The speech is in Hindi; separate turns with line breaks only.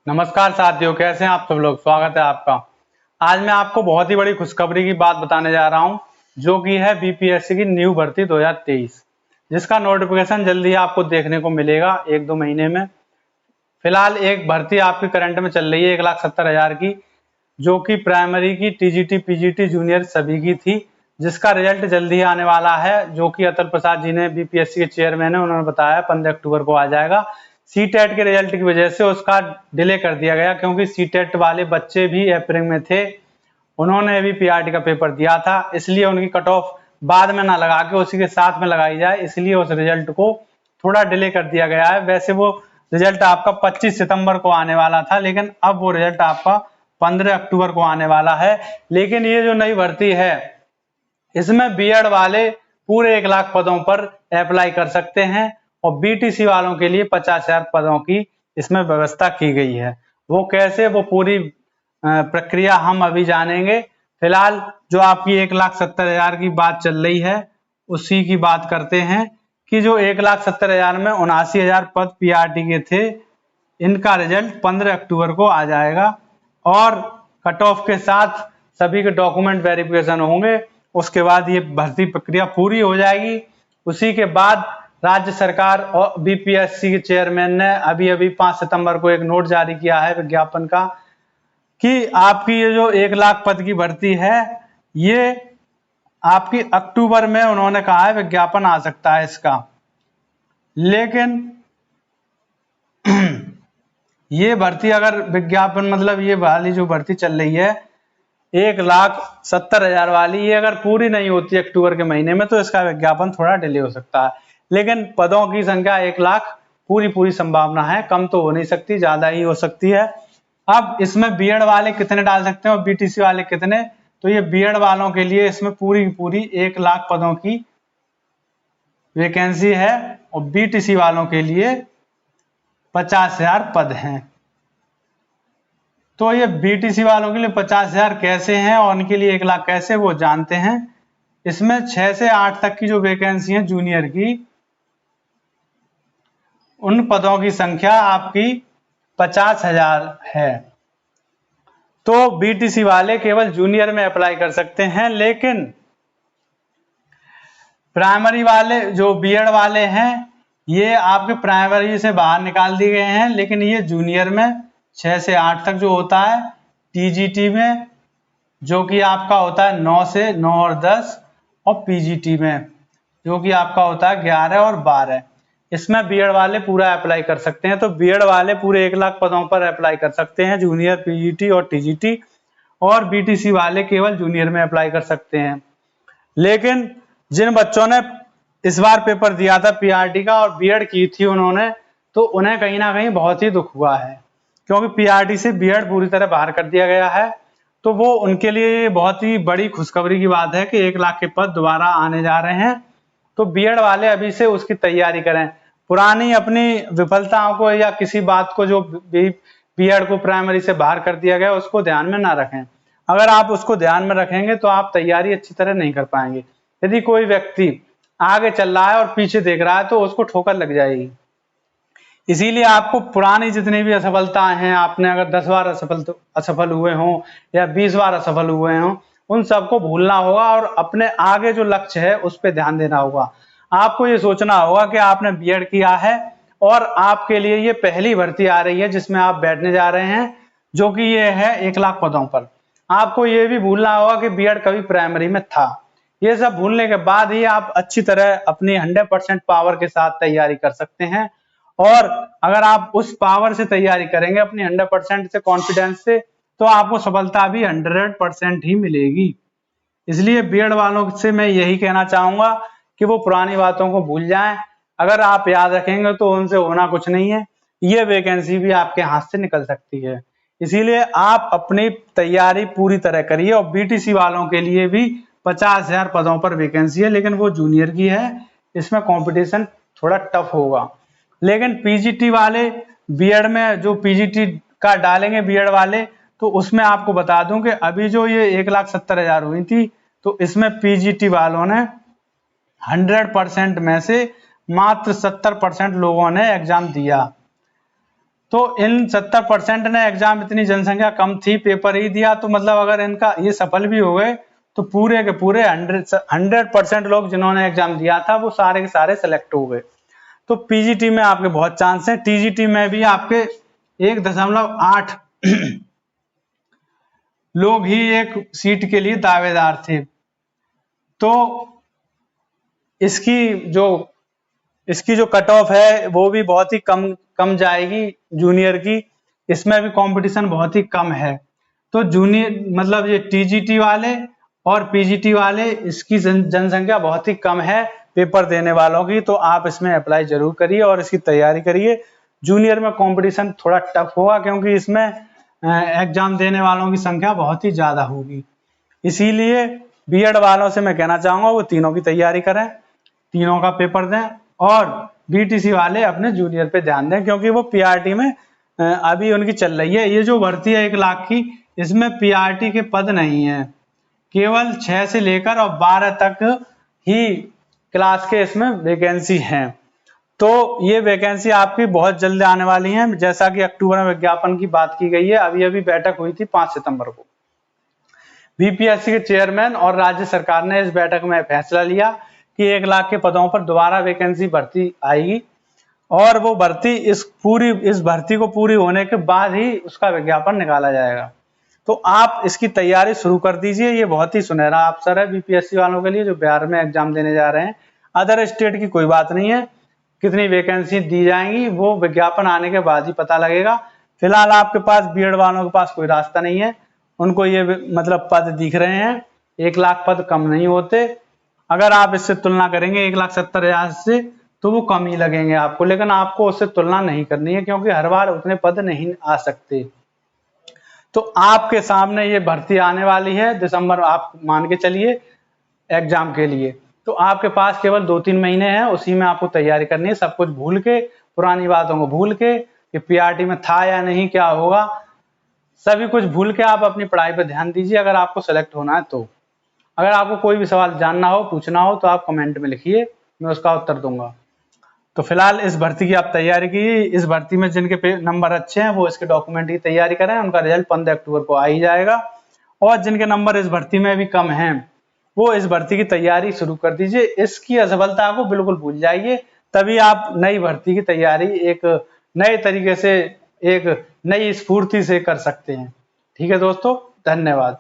नमस्कार साथियों, कैसे हैं आप सब लोग। स्वागत है आपका। आज मैं आपको बहुत ही बड़ी खुशखबरी की बात बताने जा रहा हूं, जो कि है बीपीएससी की न्यू भर्ती 2023, जिसका नोटिफिकेशन जल्दी ही आपको देखने को मिलेगा 1-2 महीने में। फिलहाल एक भर्ती आपकी करंट में चल रही है 1,70,000 की, जो कि प्राइमरी की टीजीटी पीजीटी जूनियर सभी की थी, जिसका रिजल्ट जल्दी ही आने वाला है, जो कि अतुल प्रसाद जी ने बीपीएससी के चेयरमैन है, उन्होंने बताया 15 अक्टूबर को आ जाएगा। सीटेट के रिजल्ट की वजह से उसका डिले कर दिया गया, क्योंकि सीटेट वाले बच्चे भी अप्रैल में थे, उन्होंने भी पीआरटी का पेपर दिया था, इसलिए उनकी कट ऑफ बाद में ना लगा के उसी के साथ में लगाई जाए, इसलिए उस रिजल्ट को थोड़ा डिले कर दिया गया है। वैसे वो रिजल्ट आपका 25 सितंबर को आने वाला था, लेकिन अब वो रिजल्ट आपका 15 अक्टूबर को आने वाला है। लेकिन ये जो नई भर्ती है, इसमें बीएड वाले पूरे 1 लाख पदों पर अप्लाई कर सकते हैं और बीटीसी वालों के लिए 50,000 पदों की इसमें व्यवस्था की गई है। वो कैसे, वो पूरी प्रक्रिया हम अभी जानेंगे। फिलहाल जो आपकी 1,70,000 की बात चल रही है, उसी की बात करते हैं कि जो 1,70,000 में 79,000 पद पीआरटी के थे, इनका रिजल्ट 15 अक्टूबर को आ जाएगा और कट ऑफ के साथ सभी के डॉक्यूमेंट वेरिफिकेशन होंगे। उसके बाद ये भर्ती प्रक्रिया पूरी हो जाएगी। उसी के बाद राज्य सरकार और बीपीएससी के चेयरमैन ने अभी 5 सितंबर को एक नोट जारी किया है विज्ञापन का, कि आपकी ये जो 1 लाख पद की भर्ती है, ये आपकी अक्टूबर में उन्होंने कहा है विज्ञापन आ सकता है इसका। लेकिन ये भर्ती अगर विज्ञापन मतलब ये वाली जो भर्ती चल रही है 1,70,000 वाली, ये अगर पूरी नहीं होती अक्टूबर के महीने में, तो इसका विज्ञापन थोड़ा डिले हो सकता है। लेकिन पदों की संख्या 1 लाख पूरी संभावना है, कम तो हो नहीं सकती, ज्यादा ही हो सकती है। अब इसमें बीएड वाले कितने डाल सकते हैं और बीटीसी वाले कितने, तो ये बीएड वालों के लिए इसमें पूरी 1 लाख पदों की वैकेंसी है और बीटीसी वालों के लिए 50,000 पद हैं। तो ये बीटीसी वालों के लिए 50,000 कैसे हैं और उनके लिए 1 लाख कैसे, वो जानते हैं। इसमें 6 से 8 तक की जो वैकेंसी है जूनियर की, उन पदों की संख्या आपकी 50,000 है। तो बीटीसी वाले केवल जूनियर में अप्लाई कर सकते हैं, लेकिन प्राइमरी वाले जो बीएड वाले हैं, ये आपके प्राइमरी से बाहर निकाल दिए गए हैं, लेकिन ये जूनियर में 6 से 8 तक जो होता है, टीजीटी में जो कि आपका होता है 9 से 9 और 10, और पीजीटी में जो कि आपका होता है 11 और 12, इसमें बीएड वाले पूरा अप्लाई कर सकते हैं। तो बीएड वाले पूरे 1 लाख पदों पर अप्लाई कर सकते हैं, जूनियर, पीजीटी और टीजीटी, और बीटीसी वाले केवल जूनियर में अप्लाई कर सकते हैं। लेकिन जिन बच्चों ने इस बार पेपर दिया था पीआरटी का और बीएड की थी उन्होंने, तो उन्हें कहीं ना कहीं बहुत ही दुख हुआ है, क्योंकि पीआरटी से बीएड पूरी तरह बाहर कर दिया गया है। तो वो उनके लिए बहुत ही बड़ी खुशखबरी की बात है कि 1 लाख के पद दोबारा आने जा रहे हैं। तो बीएड वाले अभी से उसकी तैयारी करें, पुरानी अपनी विफलताओं को या किसी बात को जो बीएड को प्राइमरी से बाहर कर दिया गया उसको ध्यान में ना रखें। अगर आप उसको ध्यान में रखेंगे तो आप तैयारी अच्छी तरह नहीं कर पाएंगे। यदि कोई व्यक्ति आगे चल रहा है और पीछे देख रहा है तो उसको ठोकर लग जाएगी। इसीलिए आपको पुरानी जितनी भी असफलताएं हैं, आपने अगर 10 बार असफल हुए हों या 20 बार असफल हुए हों, उन सबको भूलना होगा और अपने आगे जो लक्ष्य है उस पर ध्यान देना होगा। आपको ये सोचना होगा कि आपने बीएड किया है और आपके लिए ये पहली भर्ती आ रही है जिसमें आप बैठने जा रहे हैं, जो कि ये है 1 लाख पदों पर। आपको ये भी भूलना होगा कि बीएड कभी प्राइमरी में था। ये सब भूलने के बाद ही आप अच्छी तरह अपनी 100% पावर के साथ तैयारी कर सकते हैं। और अगर आप उस पावर से तैयारी करेंगे, अपनी 100% से, कॉन्फिडेंस से, तो आपको सफलता भी 100% ही मिलेगी। इसलिए बीएड वालों से मैं यही कहना चाहूंगा कि वो पुरानी बातों को भूल जाएं। अगर आप याद रखेंगे तो उनसे होना कुछ नहीं है, ये वैकेंसी भी आपके हाथ से निकल सकती है। इसीलिए आप अपनी तैयारी पूरी तरह करिए। और बीटीसी वालों के लिए भी 50,000 पदों पर वैकेंसी है, लेकिन वो जूनियर की है, इसमें कंपटीशन थोड़ा टफ होगा। लेकिन पीजीटी वाले बीएड में जो पीजीटी का डालेंगे बीएड वाले, तो उसमें आपको बता दूं कि अभी जो ये 1,70,000 हुई थी, तो इसमें पीजीटी वालों ने 100% में से मात्र 70% लोगों ने एग्जाम दिया। तो इन 70% ने एग्जाम, इतनी जनसंख्या कम थी, पेपर ही दिया, तो मतलब अगर इनका ये सफल भी हो गए तो पूरे के पूरे 100% लोग जिन्होंने एग्जाम दिया था वो सारे के सारे सेलेक्ट हो गए। तो पीजीटी में आपके बहुत चांस है। टीजीटी में भी आपके 1.8 लोग ही एक सीट के लिए दावेदार थे। तो इसकी जो कट ऑफ है वो भी बहुत ही कम जाएगी जूनियर की। इसमें भी कंपटीशन बहुत ही कम है। तो जूनियर मतलब ये टीजीटी वाले और पीजीटी वाले, इसकी जनसंख्या बहुत ही कम है पेपर देने वालों की। तो आप इसमें अप्लाई जरूर करिए और इसकी तैयारी करिए। जूनियर में कंपटीशन थोड़ा टफ होगा क्योंकि इसमें एग्जाम देने वालों की संख्या बहुत ही ज्यादा होगी। इसीलिए बीएड वालों से मैं कहना चाहूंगा वो तीनों की तैयारी करें, तीनों का पेपर दें, और बीटीसी वाले अपने जूनियर पे ध्यान दें क्योंकि वो पीआरटी में अभी उनकी चल रही है। ये जो भर्ती है 1 लाख की, इसमें पीआरटी के पद नहीं है, केवल 6 से लेकर और 12 तक ही क्लास के इसमें वैकेंसी हैं। तो ये वैकेंसी आपकी बहुत जल्द आने वाली है। जैसा कि अक्टूबर में विज्ञापन की बात की गई है, अभी बैठक हुई थी 5 सितंबर को। बीपीएससी के चेयरमैन और राज्य सरकार ने इस बैठक में फैसला लिया कि 1 लाख के पदों पर दोबारा वैकेंसी भर्ती आएगी और वो भर्ती इस भर्ती को पूरी होने के बाद ही उसका विज्ञापन निकाला जाएगा। तो आप इसकी तैयारी शुरू कर दीजिए। ये बहुत ही सुनहरा अवसर है बीपीएससी वालों के लिए जो बिहार में एग्जाम देने जा रहे हैं। अदर स्टेट की कोई बात नहीं है, कितनी वैकेंसी दी जाएंगी वो विज्ञापन आने के बाद ही पता लगेगा। फिलहाल आपके पास बीएड वालों के पास कोई रास्ता नहीं है, उनको ये मतलब पद दिख रहे हैं। 1 लाख पद कम नहीं होते। अगर आप इससे तुलना करेंगे 1,70,000 से तो वो कम ही लगेंगे आपको, लेकिन आपको उससे तुलना नहीं करनी है क्योंकि हर बार उतने पद नहीं आ सकते। तो आपके सामने ये भर्ती आने वाली है दिसंबर, आप मान के चलिए एग्जाम के लिए। तो आपके पास केवल 2-3 महीने हैं, उसी में आपको तैयारी करनी है। सब कुछ भूल के, पुरानी बातों को भूल के कि पीआरटी में था या नहीं, क्या होगा, सभी कुछ भूल के आप अपनी पढ़ाई पर ध्यान दीजिए अगर आपको सेलेक्ट होना है तो। अगर आपको कोई भी सवाल जानना हो, पूछना हो तो आप कमेंट में लिखिए, मैं उसका उत्तर दूंगा। तो फिलहाल इस भर्ती की आप तैयारी कीजिए। इस भर्ती में जिनके नंबर अच्छे हैं वो इसके डॉक्यूमेंट की तैयारी करें, उनका रिजल्ट 15 अक्टूबर को आ ही जाएगा। और जिनके नंबर इस भर्ती में भी कम हैं वो इस भर्ती की तैयारी शुरू कर दीजिए। इसकी असफलता को बिल्कुल भूल जाइए, तभी आप नई भर्ती की तैयारी एक नए तरीके से, एक नई स्फूर्ति से कर सकते हैं। ठीक है दोस्तों, धन्यवाद।